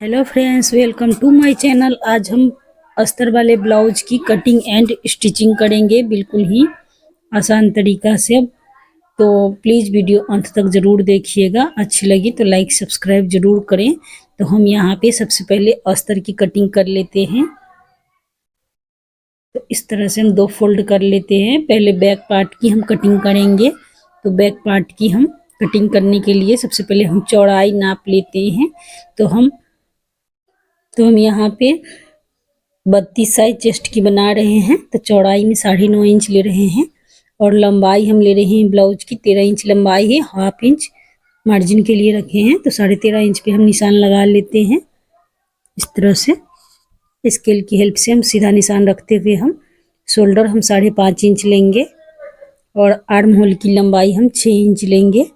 Hello friends, welcome to my channel. आज हम अस्तर वाले ब्लाउज की कटिंग एंड स्टिचिंग करेंगे, बिल्कुल ही आसान तरीका से। तो प्लीज़ वीडियो अंत तक ज़रूर देखिएगा। अच्छी लगी तो लाइक सब्सक्राइब ज़रूर करें। तो हम यहाँ पे सबसे पहले अस्तर की कटिंग कर लेते हैं। तो इस तरह से हम दो फोल्ड कर लेते हैं। पहले बैक पार्ट की हम कटिंग करेंगे। तो बैक पार्ट की हम कटिंग करने के लिए सबसे पहले हम चौड़ाई नाप लेते हैं। तो हम यहाँ पे 32 साइज चेस्ट की बना रहे हैं। तो चौड़ाई में 9.5 इंच ले रहे हैं और लंबाई हम ले रहे हैं ब्लाउज की 13 इंच लंबाई है। हाफ इंच मार्जिन के लिए रखे हैं। तो 13.5 इंच पे हम निशान लगा लेते हैं। इस तरह से स्केल की हेल्प से हम सीधा निशान रखते हुए हम शोल्डर हम 5.5 इंच लेंगे और आर्म होल की लंबाई हम 6 इंच लेंगे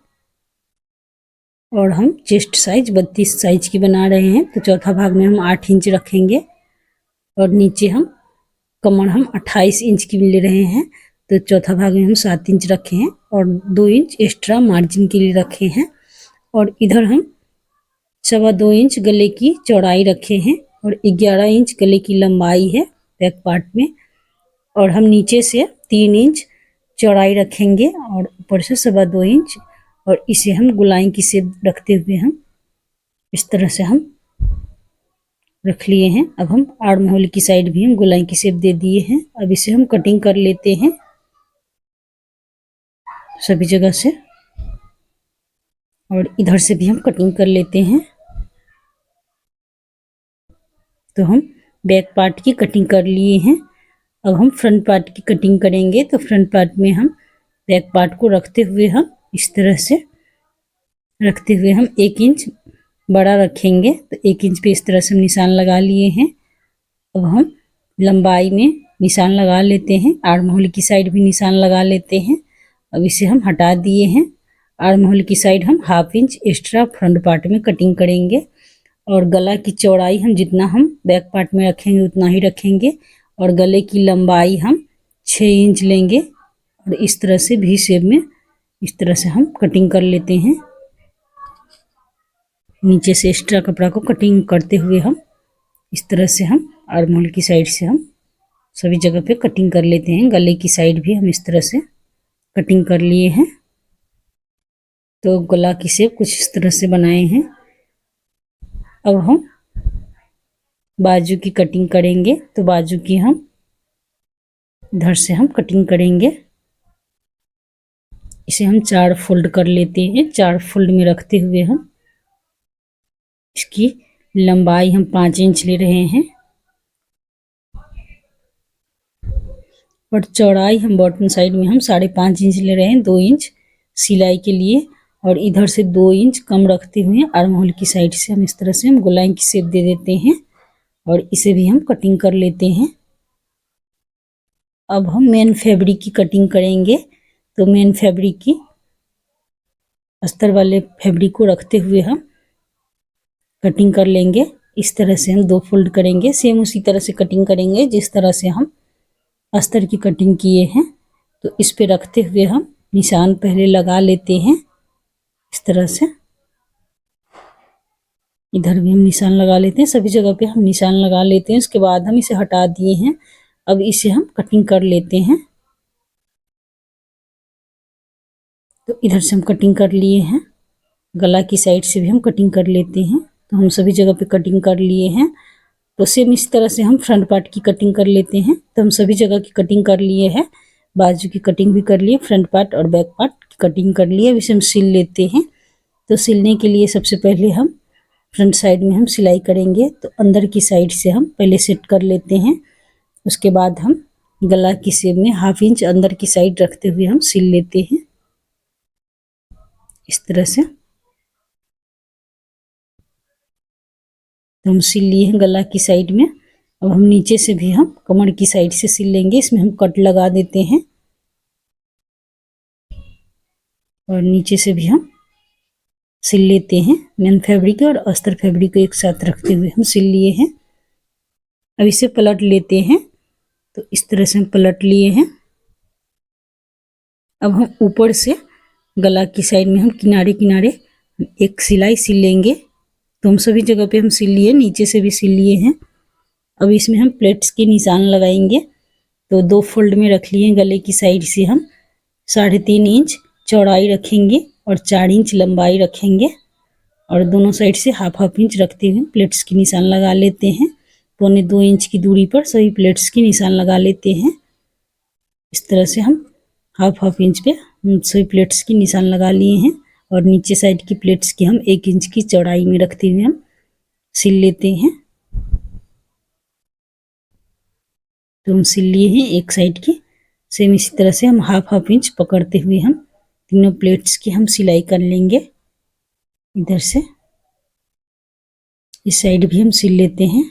और हम चेस्ट साइज 32 साइज की बना रहे हैं। तो चौथा भाग में हम 8 इंच रखेंगे और नीचे हम कमर हम 28 इंच की ले रहे हैं। तो चौथा भाग में हम 7 इंच रखे हैं और 2 इंच एक्स्ट्रा मार्जिन के लिए रखे हैं। और इधर हम 2.25 इंच गले की चौड़ाई रखे हैं और 11 इंच गले की लंबाई है बैक पार्ट में। और हम नीचे से 3 इंच चौड़ाई रखेंगे और ऊपर से 2.25 इंच। और इसे हम गुलाई की शेप रखते हुए हम इस तरह से हम रख लिए हैं। अब हम आर्म होल की साइड भी हम गोलाई की शेप दे दिए हैं। अब इसे हम कटिंग कर लेते हैं सभी जगह से और इधर से भी हम कटिंग कर लेते हैं। तो हम बैक पार्ट की कटिंग कर लिए हैं। अब हम फ्रंट पार्ट की कटिंग करेंगे। तो फ्रंट पार्ट में हम बैक पार्ट को रखते हुए हम इस तरह से रखते हुए हम 1 इंच बड़ा रखेंगे। तो 1 इंच पे इस तरह से हम निशान लगा लिए हैं। अब हम लंबाई में निशान लगा लेते हैं। आर्म होल की साइड भी निशान लगा लेते हैं। अब इसे हम हटा दिए हैं। आर्म होल की साइड हम half inch extra front part में कटिंग करेंगे और गला की चौड़ाई हम जितना हम बैक पार्ट में रखेंगे उतना ही रखेंगे और गले की लंबाई हम 6 इंच लेंगे और इस तरह से भी शेप में इस तरह से हम कटिंग कर लेते हैं। नीचे से एक्स्ट्रा कपड़ा को कटिंग करते हुए हम इस तरह से हम आर्म होल की साइड से हम सभी जगह पे कटिंग कर लेते हैं। गले की साइड भी हम इस तरह से कटिंग कर लिए हैं। तो गला की शेप कुछ इस तरह से बनाए हैं। अब हम बाजू की कटिंग करेंगे। तो बाजू की हम इधर से हम कटिंग करेंगे। इसे हम 4 फोल्ड कर लेते हैं। 4 फोल्ड में रखते हुए हम इसकी लंबाई हम 5 इंच ले रहे हैं और चौड़ाई हम बॉटम साइड में हम 5.5 इंच ले रहे हैं 2 इंच सिलाई के लिए। और इधर से 2 इंच कम रखते हुए आर्म होल की साइड से हम इस तरह से हम गोलाई की शेप दे देते हैं और इसे भी हम कटिंग कर लेते हैं। अब हम मेन फैब्रिक की कटिंग करेंगे। तो मेन फैब्रिक की अस्तर वाले फैब्रिक को रखते हुए हम कटिंग कर लेंगे। इस तरह से हम 2 फोल्ड करेंगे। सेम उसी तरह से कटिंग करेंगे जिस तरह से हम अस्तर की कटिंग किए हैं। तो इस पे रखते हुए हम निशान पहले लगा लेते हैं इस तरह से। इधर भी हम निशान लगा लेते हैं। सभी जगह पे हम निशान लगा लेते हैं। उसके बाद हम इसे हटा दिए हैं। अब इसे हम कटिंग कर लेते हैं। तो इधर से हम कटिंग कर लिए हैं। गला की साइड से भी हम कटिंग कर लेते हैं। तो हम सभी जगह पे कटिंग कर लिए हैं। तो सेम इस तरह से हम फ्रंट पार्ट की कटिंग कर लेते हैं। तो हम सभी जगह की कटिंग कर लिए हैं। बाजू की कटिंग भी कर लिए, फ्रंट पार्ट और बैक पार्ट की कटिंग कर लिए। अब इसे हम सिल लेते हैं। तो सिलने के लिए सबसे पहले हम फ्रंट साइड में हम सिलाई करेंगे। तो अंदर की साइड से हम पहले सेट कर लेते हैं। उसके बाद हम गला की शेप में हाफ इंच अंदर की साइड रखते हुए हम सिल लेते हैं इस तरह से। तो हम सिल लिए हैं गला की साइड में। अब हम नीचे से भी हम कमर की साइड से सिल लेंगे। इसमें हम कट लगा देते हैं और नीचे से भी हम सिल लेते हैं। मेन फैब्रिक और अस्तर फैब्रिक को एक साथ रखते हुए हम सिल लिए हैं। अब इसे पलट लेते हैं। तो इस तरह से हम पलट लिए हैं। अब हम ऊपर से गला की साइड में हम किनारे किनारे एक सिलाई सिल लेंगे तो हम सभी जगह पे हम सिल लिए, नीचे से भी सिल लिए हैं। अब इसमें हम प्लेट्स के निशान लगाएंगे। तो 2 फोल्ड में रख लिए, गले की साइड से हम 3.5 इंच चौड़ाई रखेंगे और 4 इंच लंबाई रखेंगे और दोनों साइड से हाफ इंच रखते हुए प्लेट्स के निशान लगा लेते हैं। 1.25 इंच की दूरी पर सभी प्लेट्स के निशान लगा लेते हैं। इस तरह से हम हाफ इंच पे सभी प्लेट्स की निशान लगा लिए हैं और नीचे साइड की प्लेट्स की हम 1 इंच की चौड़ाई में रखते हुए हम सिल लेते हैं। तो हम सिल लिए हैं एक साइड की। सेम इसी तरह से हम हाफ इंच पकड़ते हुए हम तीनों प्लेट्स की हम सिलाई कर लेंगे। इधर से इस साइड भी हम सिल लेते हैं।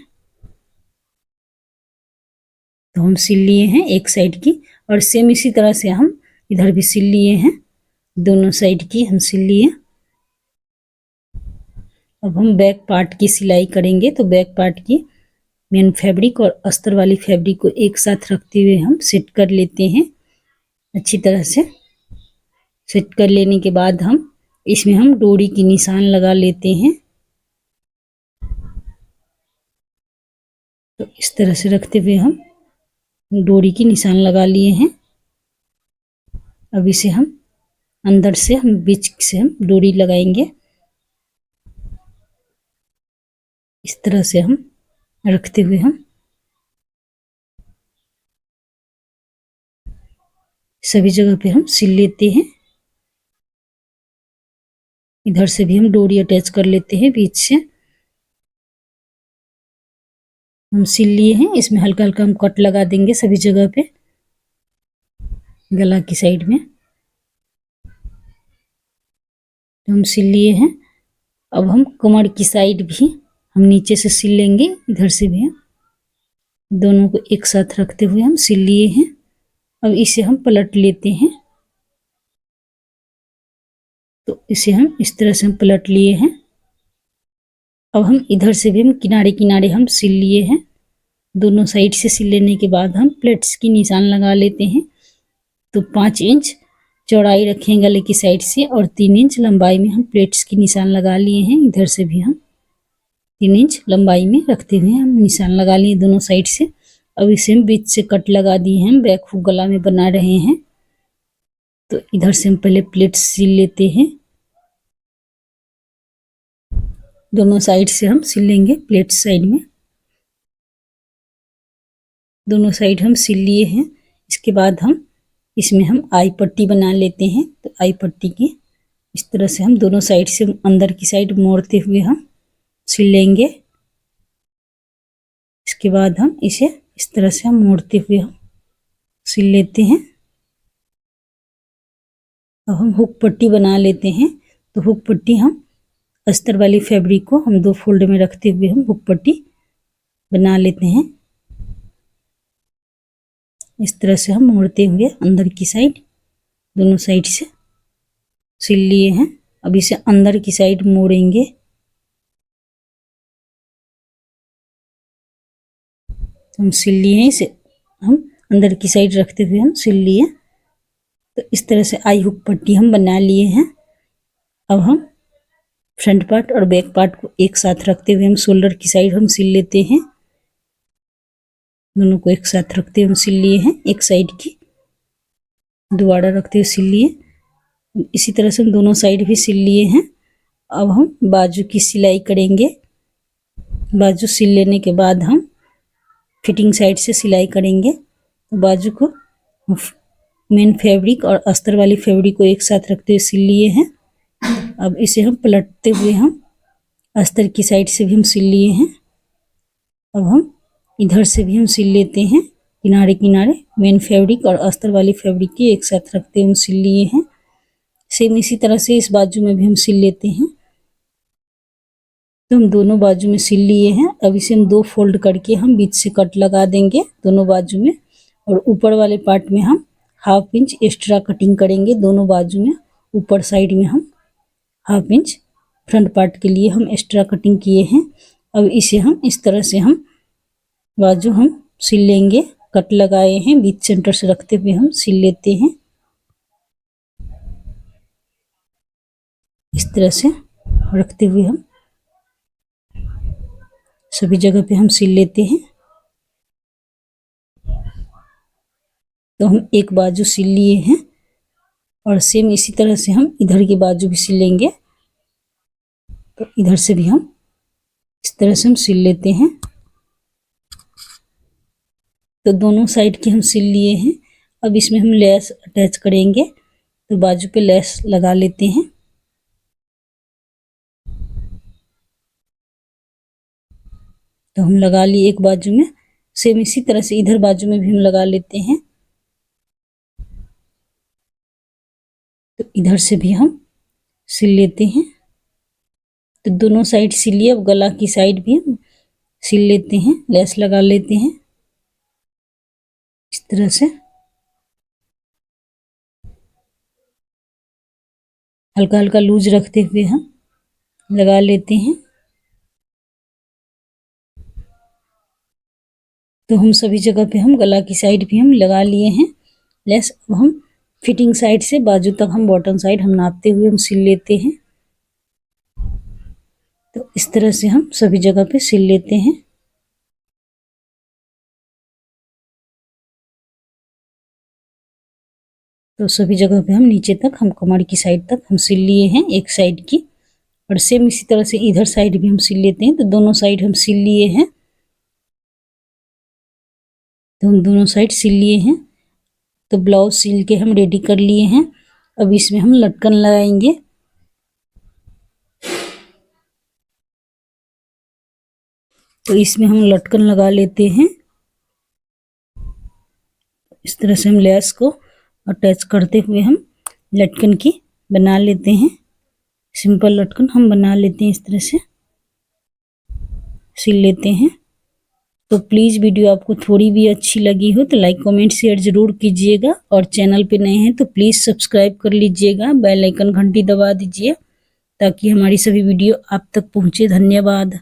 तो हम सिल लिए हैं एक साइड की और सेम इसी तरह से हम इधर भी सिल लिए हैं, दोनों साइड की हम सिल लिए। अब हम बैक पार्ट की सिलाई करेंगे। तो बैक पार्ट की मेन फैब्रिक और अस्तर वाली फैब्रिक को एक साथ रखते हुए हम सेट कर लेते हैं। अच्छी तरह से सेट कर लेने के बाद हम इसमें हम डोरी की निशान लगा लेते हैं। तो इस तरह से रखते हुए हम डोरी की निशान लगा लिए हैं। अब इसे हम अंदर से हम बीच से हम डोरी लगाएंगे। इस तरह से हम रखते हुए हम सभी जगह पे हम सिल लेते हैं। इधर से भी हम डोरी अटैच कर लेते हैं बीच से। हम सिल लिए हैं। इसमें हल्का हल्का हम कट लगा देंगे सभी जगह पे, गला की साइड में। तो हम सिल लिए हैं। अब हम कमर की साइड भी हम नीचे से सिल लेंगे। इधर से भी हम दोनों को एक साथ रखते हुए हम सिल लिए हैं। अब इसे हम पलट लेते हैं। तो इसे हम इस तरह से हम पलट लिए हैं। अब हम इधर से भी हम किनारे किनारे हम सिल लिए हैं। दोनों साइड से सिल लेने के बाद हम प्लेट्स की निशान लगा लेते हैं। तो 5 इंच चौड़ाई रखें गले की साइड से और 3 इंच लंबाई में हम प्लेट्स की निशान लगा लिए हैं। इधर से भी हम 3 इंच लंबाई में रखते हुए हम निशान लगा लिए दोनों साइड से। अब इसे हम बीच से कट लगा दिए हैं, बैक हुक गला में बना रहे हैं। तो इधर से हम पहले प्लेट्स सिल लेते हैं। दोनों साइड से हम सिल लेंगे प्लेट्स साइड में। दोनों साइड हम सिल लिए हैं। इसके बाद हम इसमें हम आई पट्टी बना लेते हैं। तो आई पट्टी की इस तरह से हम दोनों साइड से अंदर की साइड मोड़ते हुए हम सिल लेंगे। इसके बाद हम इसे इस तरह से हम मोड़ते हुए हम सिल लेते हैं। अब हम हुक पट्टी बना लेते हैं। तो हुक पट्टी हम अस्तर वाली फैब्रिक को हम 2 फोल्ड में रखते हुए हम हुक पट्टी बना लेते हैं। इस तरह से हम मोड़ते हुए अंदर की साइड दोनों साइड से सिल लिए हैं। अब इसे अंदर की साइड मोड़ेंगे। तो हम सिल लिए हैं। इसे हम अंदर की साइड रखते हुए हम सिल लिए। तो इस तरह से आई हुक पट्टी हम बना लिए हैं। अब हम फ्रंट पार्ट और बैक पार्ट को एक साथ रखते हुए हम शोल्डर की साइड हम सिल लेते हैं। दोनों को एक साथ रखते हुए हम सिल लिए हैं। एक साइड की दोबारा रखते हुए सिल लिए। इसी तरह से हम दोनों साइड भी सिल लिए हैं। अब हम बाजू की सिलाई करेंगे। बाजू सिल लेने के बाद हम फिटिंग साइड से सिलाई करेंगे। तो बाजू को मेन फैब्रिक और अस्तर वाली फैब्रिक को एक साथ रखते हुए सिल लिए हैं। अब इसे हम पलटते हुए हम अस्तर की साइड से भी हम सिल लिए हैं। अब हम इधर से भी हम सिल लेते हैं। किनारे किनारे मेन फैब्रिक और अस्तर वाली फैब्रिक की एक साथ रखते हुए हम सिल लिए हैं। सेम इसी तरह से इस बाजू में भी हम सिल लेते हैं। तो हम दोनों बाजू में सिल लिए हैं। अब इसे हम 2 फोल्ड करके हम बीच से कट लगा देंगे दोनों बाजू में और ऊपर वाले पार्ट में हम हाफ इंच एक्स्ट्रा कटिंग करेंगे। दोनों बाजू में ऊपर साइड में हम हाफ इंच फ्रंट पार्ट के लिए हम एक्स्ट्रा कटिंग किए हैं। अब इसे हम इस तरह से हम बाजू हम सिल लेंगे। कट लगाए हैं, बीच सेंटर से रखते हुए हम सिल लेते हैं। इस तरह से रखते हुए हम सभी जगह पे हम सिल लेते हैं। तो हम एक बाजू सिल लिए हैं और सेम इसी तरह से हम इधर की बाजू भी सिलेंगे। तो इधर से भी हम इस तरह से हम सिल लेते हैं। तो दोनों साइड की हम सिल लिए हैं। अब इसमें हम लेस अटैच करेंगे, तो बाजू पे लेस लगा लेते हैं। तो हम लगा लिए एक बाजू में, सेम इसी तरह से इधर बाजू में भी हम लगा लेते हैं। तो इधर से भी हम सिल लेते हैं। तो दोनों साइड सिलिए। अब गला की साइड भी हम सिल लेते हैं, लेस लगा लेते हैं इस तरह से। हल्का हल्का लूज रखते हुए हम लगा लेते हैं। तो हम सभी जगह पे हम गला की साइड भी हम लगा लिए हैं लेस। अब हम फिटिंग साइड से बाजू तक हम बॉटम साइड हम नापते हुए हम सिल लेते हैं। तो इस तरह से हम सभी जगह पे सिल लेते हैं। तो सभी जगह पे हम नीचे तक हम कमर की साइड तक हम सिल लिए हैं एक साइड की, और सेम इसी तरह से इधर साइड भी हम सिल लेते हैं। तो दोनों साइड हम सिल लिए हैं। तो हम दोनों साइड सिल लिए हैं। तो ब्लाउज सिल के हम रेडी कर लिए हैं। अब इसमें हम लटकन लगाएंगे। तो इसमें हम लटकन लगा लेते हैं। इस तरह से हम लेस को अटैच करते हुए हम लटकन की बना लेते हैं। सिंपल लटकन हम बना लेते हैं, इस तरह से सिल लेते हैं। तो प्लीज़ वीडियो आपको थोड़ी भी अच्छी लगी हो तो लाइक कमेंट शेयर ज़रूर कीजिएगा, और चैनल पे नए हैं तो प्लीज़ सब्सक्राइब कर लीजिएगा, बेल आइकन घंटी दबा दीजिए ताकि हमारी सभी वीडियो आप तक पहुँचे। धन्यवाद।